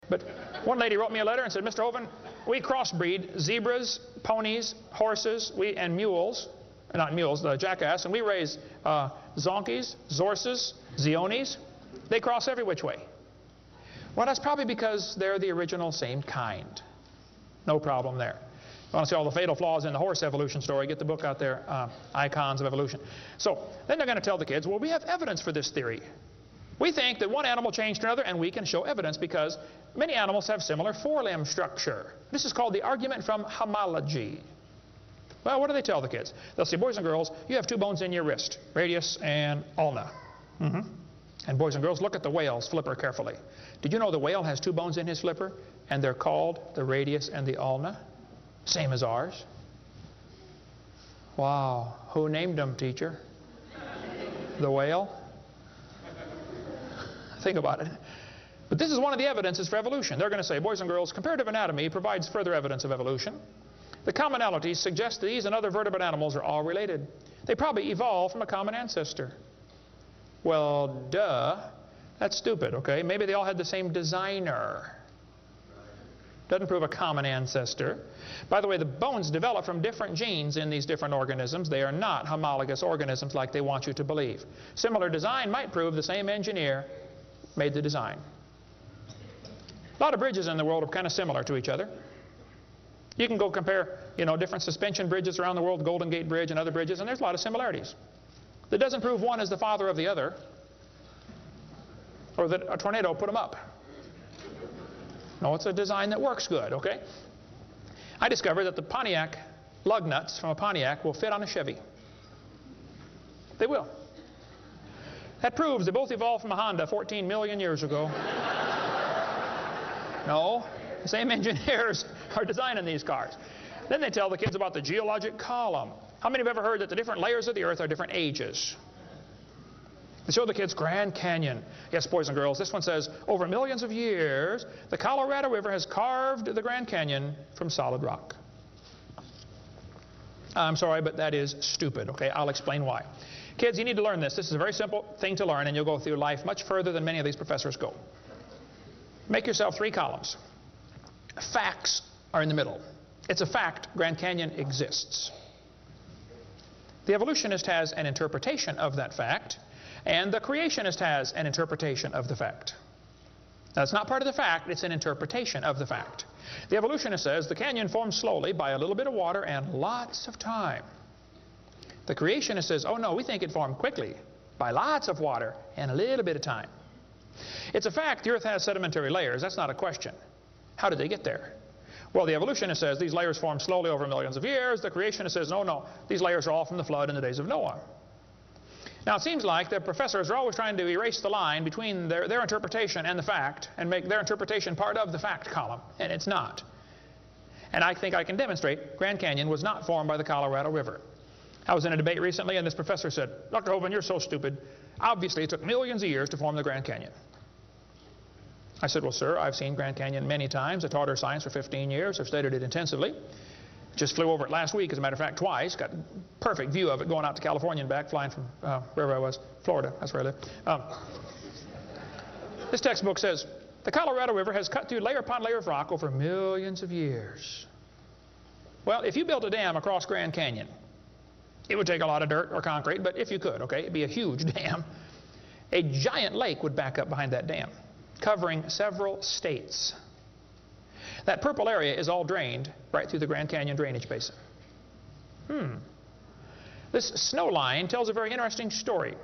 But one lady wrote me a letter and said, Mr. Hovind, we crossbreed zebras, ponies, horses, and mules, not mules, the jackass, and we raise zonkies, zorses, zeonies. They cross every which way. Well, that's probably because they're the original same kind. No problem there. If you want to see all the fatal flaws in the horse evolution story, get the book out there, Icons of Evolution. So then they're going to tell the kids, well, we have evidence for this theory. We think that one animal changed to another, and we can show evidence because many animals have similar forelimb structure. This is called the argument from homology. Well, what do they tell the kids? They'll say, boys and girls, you have two bones in your wrist, radius and ulna. And boys and girls, look at the whale's flipper carefully. Did you know the whale has two bones in his flipper, and they're called the radius and the ulna? Same as ours. Wow. Who named them, teacher? The whale? Think about it. But this is one of the evidences for evolution. They're going to say, boys and girls, comparative anatomy provides further evidence of evolution. The commonalities suggest that these and other vertebrate animals are all related. They probably evolved from a common ancestor. Well, duh. That's stupid, okay? Maybe they all had the same designer. Doesn't prove a common ancestor. By the way, the bones develop from different genes in these different organisms. They are not homologous organisms like they want you to believe. Similar design might prove the same engineer made the design. A lot of bridges in the world are kind of similar to each other. You can go compare, different suspension bridges around the world, Golden Gate Bridge and other bridges, and there's a lot of similarities. That doesn't prove one is the father of the other, or that a tornado put them up. No, it's a design that works good, okay? I discovered that the Pontiac lug nuts from a Pontiac will fit on a Chevy. They will. That proves they both evolved from a Honda 14 million years ago. No, the same engineers are designing these cars. Then they tell the kids about the geologic column. How many have ever heard that the different layers of the earth are different ages? They show the kids Grand Canyon. Yes, boys and girls, this one says, over millions of years, the Colorado River has carved the Grand Canyon from solid rock. I'm sorry, but that is stupid, okay? I'll explain why. Kids, you need to learn this. This is a very simple thing to learn, and you'll go through life much further than many of these professors go. Make yourself 3 columns. Facts are in the middle. It's a fact Grand Canyon exists. The evolutionist has an interpretation of that fact, and the creationist has an interpretation of the fact. That's not part of the fact, it's an interpretation of the fact. The evolutionist says the canyon formed slowly by a little bit of water and lots of time. The creationist says, oh no, we think it formed quickly by lots of water and a little bit of time. It's a fact the earth has sedimentary layers. That's not a question. How did they get there? Well, the evolutionist says these layers formed slowly over millions of years. The creationist says, no, these layers are all from the flood in the days of Noah. Now, it seems like the professors are always trying to erase the line between their interpretation and the fact and make their interpretation part of the fact column, and it's not. And I think I can demonstrate Grand Canyon was not formed by the Colorado River. I was in a debate recently, and this professor said, Dr. Hovind, you're so stupid. Obviously, it took millions of years to form the Grand Canyon. I said, well, sir, I've seen Grand Canyon many times. I taught earth science for 15 years. I've studied it intensively. Just flew over it last week, as a matter of fact, twice. Got a perfect view of it going out to California and back, flying from wherever I was, Florida. That's where I live. This textbook says, the Colorado River has cut through layer upon layer of rock over millions of years. Well, if you built a dam across Grand Canyon, it would take a lot of dirt or concrete, but if you could, okay, it'd be a huge dam. A giant lake would back up behind that dam, covering several states. That purple area is all drained right through the Grand Canyon drainage basin. This snow line tells a very interesting story.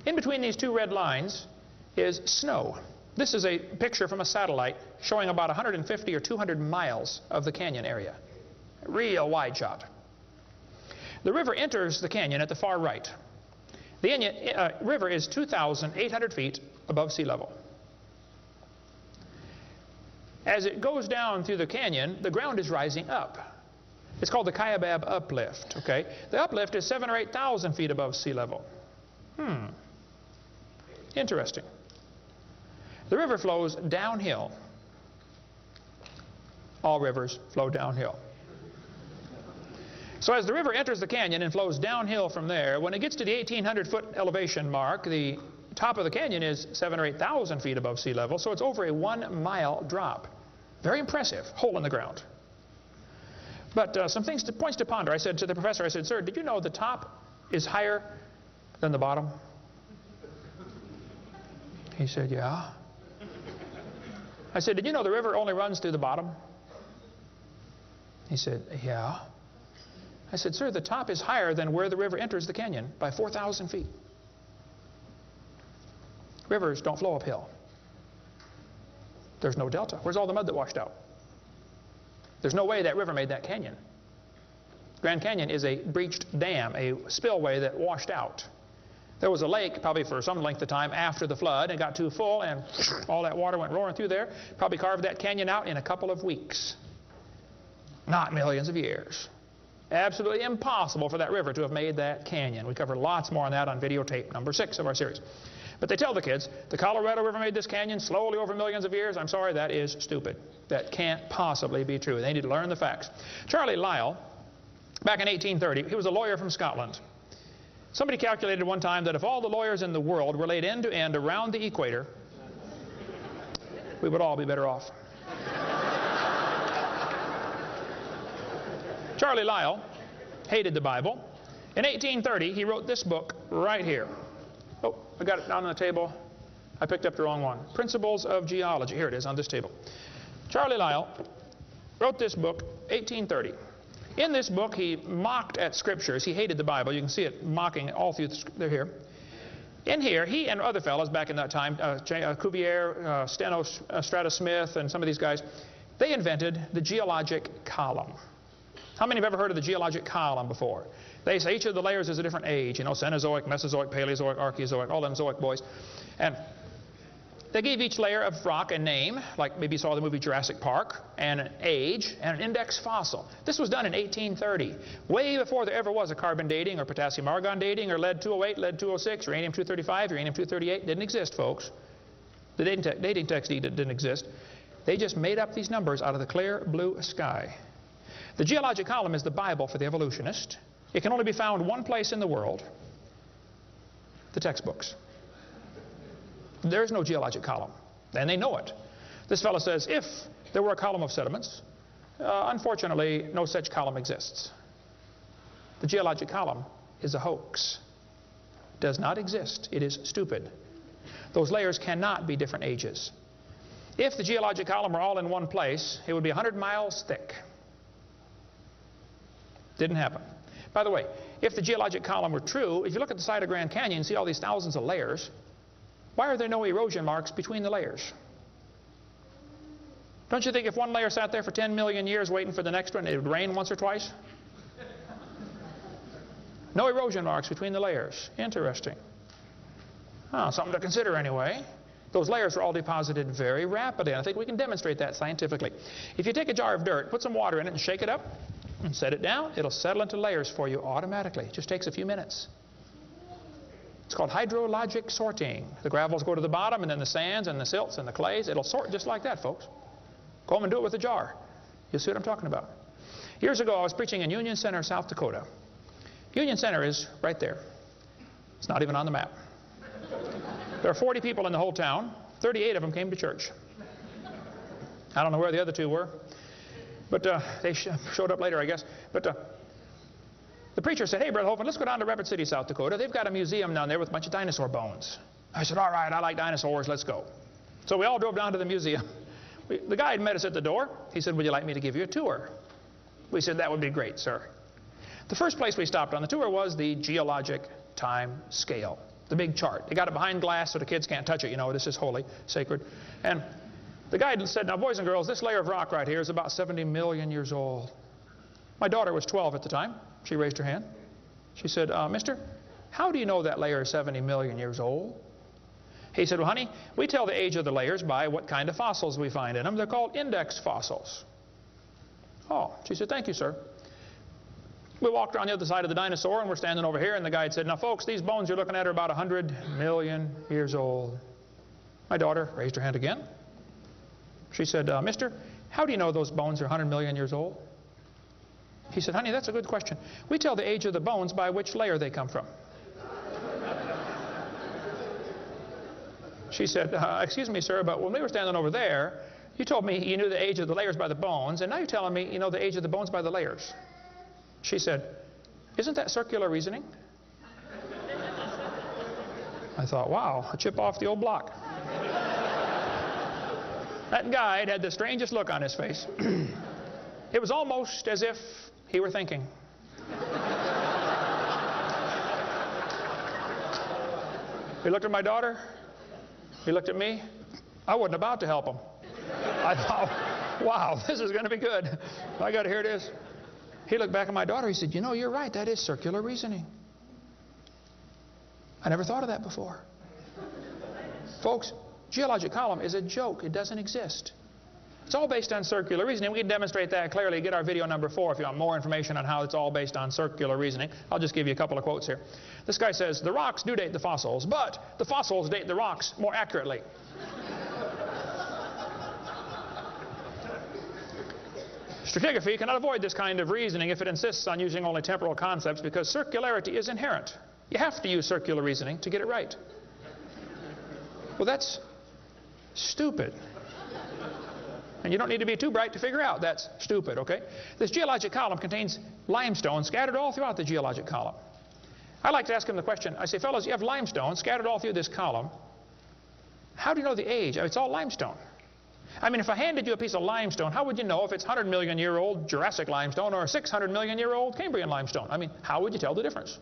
In between these 2 red lines is snow. This is a picture from a satellite showing about 150 or 200 miles of the canyon area. Real wide shot. The river enters the canyon at the far right. The river is 2,800 feet above sea level. As it goes down through the canyon, the ground is rising up. It's called the Kaibab uplift, okay? The uplift is 7,000 or 8,000 feet above sea level. Interesting. The river flows downhill. All rivers flow downhill. So as the river enters the canyon and flows downhill from there, when it gets to the 1,800-foot elevation mark, the top of the canyon is 7,000 or 8,000 feet above sea level, so it's over a 1-mile drop. Very impressive, hole in the ground. But some points to ponder. I said to the professor, I said, sir, did you know the top is higher than the bottom? He said, yeah. I said, did you know the river only runs through the bottom? He said, yeah. I said, sir, the top is higher than where the river enters the canyon by 4,000 feet. Rivers don't flow uphill. There's no delta. Where's all the mud that washed out? There's no way that river made that canyon. Grand Canyon is a breached dam, a spillway that washed out. There was a lake probably for some length of time after the flood and got too full and all that water went roaring through there. Probably carved that canyon out in a couple of weeks. Not millions of years. Absolutely impossible for that river to have made that canyon. We cover lots more on that on videotape number 6 of our series. But they tell the kids, the Colorado River made this canyon slowly over millions of years. I'm sorry, that is stupid. That can't possibly be true. They need to learn the facts. Charlie Lyell, back in 1830, he was a lawyer from Scotland. Somebody calculated one time that if all the lawyers in the world were laid end to end around the equator, we would all be better off. Charlie Lyell hated the Bible. In 1830, he wrote this book right here. Oh, I got it down on the table. I picked up the wrong one. Principles of Geology. Here it is on this table. Charlie Lyell wrote this book, 1830. In this book, he mocked at scriptures. He hated the Bible. You can see it mocking all through they're here. In here, he and other fellows back in that time, Cuvier, Steno, Strata Smith, and some of these guys, they invented the geologic column. How many have ever heard of the geologic column before? They say each of the layers is a different age, you know, Cenozoic, Mesozoic, Paleozoic, Archeozoic, all them Zoic boys. And they gave each layer of rock a name, like maybe you saw the movie Jurassic Park, and an age, and an index fossil. This was done in 1830, way before there ever was a carbon dating or potassium argon dating or lead-208, lead-206, uranium-235, uranium-238. Didn't exist, folks. The dating technique didn't exist. They just made up these numbers out of the clear blue sky. The geologic column is the Bible for the evolutionist. It can only be found one place in the world, the textbooks. There's no geologic column, and they know it. This fellow says, if there were a column of sediments, unfortunately, no such column exists. The geologic column is a hoax. It does not exist. It is stupid. Those layers cannot be different ages. If the geologic column were all in one place, it would be 100 miles thick. Didn't happen. By the way, if the geologic column were true, if you look at the side of Grand Canyon and see all these thousands of layers, why are there no erosion marks between the layers? Don't you think if one layer sat there for 10 million years waiting for the next one, it would rain once or twice? No erosion marks between the layers. Interesting. Oh, something to consider anyway. Those layers are all deposited very rapidly, and I think we can demonstrate that scientifically. If you take a jar of dirt, put some water in it and shake it up, and set it down, it'll settle into layers for you automatically. It just takes a few minutes. It's called hydrologic sorting. The gravels go to the bottom, and then the sands and the silts and the clays, it'll sort just like that, folks. Go home and do it with a jar. You'll see what I'm talking about. Years ago, I was preaching in Union Center, South Dakota. Union Center is right there. It's not even on the map. There are 40 people in the whole town. 38 of them came to church. I don't know where the other 2 were. But they showed up later, I guess. But the preacher said, hey, Brother Hovind, let's go down to Rapid City, South Dakota. They've got a museum down there with a bunch of dinosaur bones. I said, all right, I like dinosaurs. Let's go. So we all drove down to the museum. The guide met us at the door. He said, would you like me to give you a tour? We said, that would be great, sir. The first place we stopped on the tour was the geologic time scale, the big chart. They got it behind glass so the kids can't touch it. You know, this is holy, sacred. And the guide said, now, boys and girls, this layer of rock right here is about 70 million years old. My daughter was 12 at the time. She raised her hand. She said, mister, how do you know that layer is 70 million years old? He said, well, honey, we tell the age of the layers by what kind of fossils we find in them. They're called index fossils. Oh, she said, thank you, sir. We walked around the other side of the dinosaur, and we're standing over here, and the guide said, now, folks, these bones you're looking at are about 100 million years old. My daughter raised her hand again. She said, mister, how do you know those bones are 100 million years old? He said, honey, that's a good question. We tell the age of the bones by which layer they come from. She said, excuse me, sir, but when we were standing over there, you told me you knew the age of the layers by the bones, and now you're telling me you know the age of the bones by the layers. She said, isn't that circular reasoning? I thought, wow, a chip off the old block. That guide had the strangest look on his face. It was almost as if he were thinking. He looked at my daughter. He looked at me. I wasn't about to help him. I thought, wow, this is going to be good. I got to hear this. He looked back at my daughter. He said, you know, you're right. That is circular reasoning. I never thought of that before. Folks, geologic column is a joke. It doesn't exist. It's all based on circular reasoning. We can demonstrate that clearly. Get our video number 4 if you want more information on how it's all based on circular reasoning. I'll just give you a couple of quotes here. This guy says, the rocks do date the fossils, but the fossils date the rocks more accurately. Stratigraphy cannot avoid this kind of reasoning if it insists on using only temporal concepts because circularity is inherent. You have to use circular reasoning to get it right. Well, that's stupid. And you don't need to be too bright to figure out that's stupid, okay? This geologic column contains limestone scattered all throughout the geologic column. I like to ask him the question, I say, fellows, you have limestone scattered all through this column. How do you know the age? It's all limestone. I mean, if I handed you a piece of limestone, how would you know if it's 100 million year old Jurassic limestone or 600 million year old Cambrian limestone? I mean, how would you tell the difference?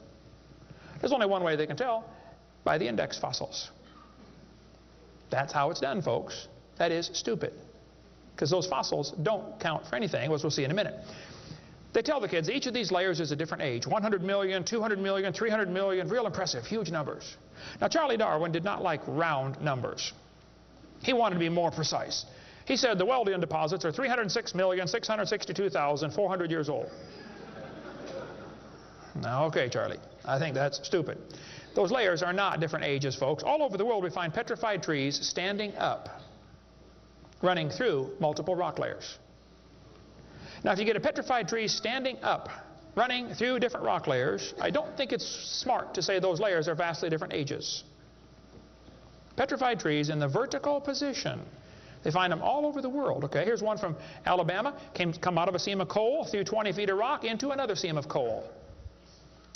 There's only one way they can tell, by the index fossils. That's how it's done, folks. That is stupid. Because those fossils don't count for anything, as we'll see in a minute. They tell the kids each of these layers is a different age. 100 million, 200 million, 300 million, real impressive, huge numbers. Now, Charlie Darwin did not like round numbers. He wanted to be more precise. He said the Wealdian deposits are 306,662,400 years old. Now, okay, Charlie, I think that's stupid. Those layers are not different ages, folks. All over the world we find petrified trees standing up, running through multiple rock layers. Now, if you get a petrified tree standing up, running through different rock layers, I don't think it's smart to say those layers are vastly different ages. Petrified trees in the vertical position. They find them all over the world. Okay, here's one from Alabama. Come out of a seam of coal through 20 feet of rock into another seam of coal.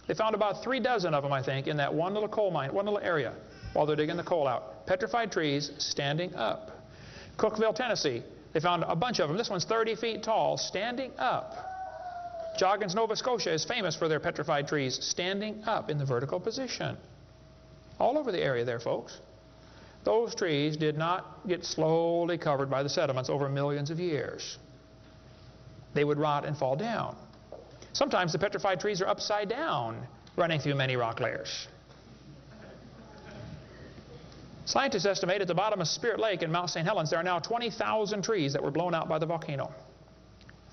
They found about 3 dozen of them, I think, in that one little coal mine, one little area, while they're digging the coal out. Petrified trees standing up. Cookeville, Tennessee. They found a bunch of them. This one's 30 feet tall, standing up. Joggins, Nova Scotia is famous for their petrified trees standing up in the vertical position. All over the area there, folks. Those trees did not get slowly covered by the sediments over millions of years. They would rot and fall down. Sometimes the petrified trees are upside down, running through many rock layers. Scientists estimate at the bottom of Spirit Lake in Mount St. Helens there are now 20,000 trees that were blown out by the volcano.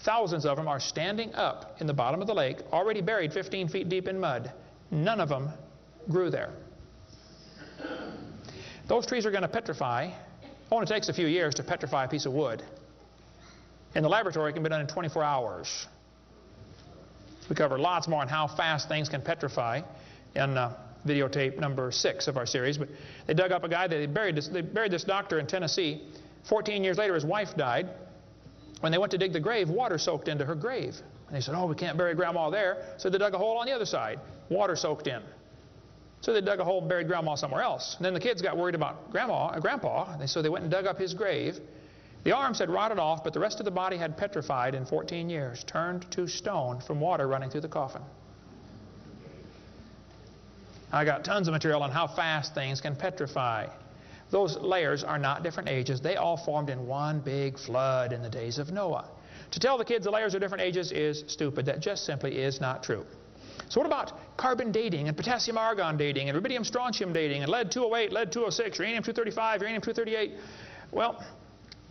Thousands of them are standing up in the bottom of the lake, already buried 15 feet deep in mud. None of them grew there. Those trees are going to petrify. It only takes a few years to petrify a piece of wood. In the laboratory, it can be done in 24 hours. We cover lots more on how fast things can petrify in videotape number 6 of our series. But they dug up a guy, they buried this doctor in Tennessee. 14 years later, his wife died. When they went to dig the grave, water soaked into her grave. And they said, oh, we can't bury Grandma there. So they dug a hole on the other side. Water soaked in. So they dug a hole and buried Grandma somewhere else. And then the kids got worried about Grandpa, and so they went and dug up his grave. The arms had rotted off, but the rest of the body had petrified in 14 years, turned to stone from water running through the coffin. I got tons of material on how fast things can petrify. Those layers are not different ages. They all formed in one big flood in the days of Noah. To tell the kids the layers are different ages is stupid. That just simply is not true. So what about carbon dating and potassium argon dating and rubidium strontium dating and lead-208, lead-206, uranium-235, uranium-238? Well,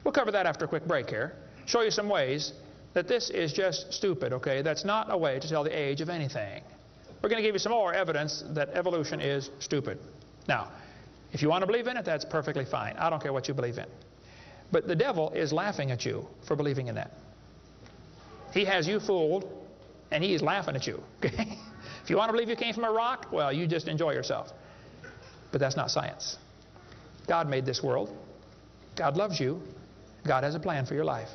we'll cover that after a quick break here. Show you some ways that this is just stupid, okay? That's not a way to tell the age of anything. We're going to give you some more evidence that evolution is stupid. Now, if you want to believe in it, that's perfectly fine. I don't care what you believe in. But the devil is laughing at you for believing in that. He has you fooled, and he is laughing at you. Okay? If you want to believe you came from a rock, well, you just enjoy yourself. But that's not science. God made this world. God loves you. God has a plan for your life.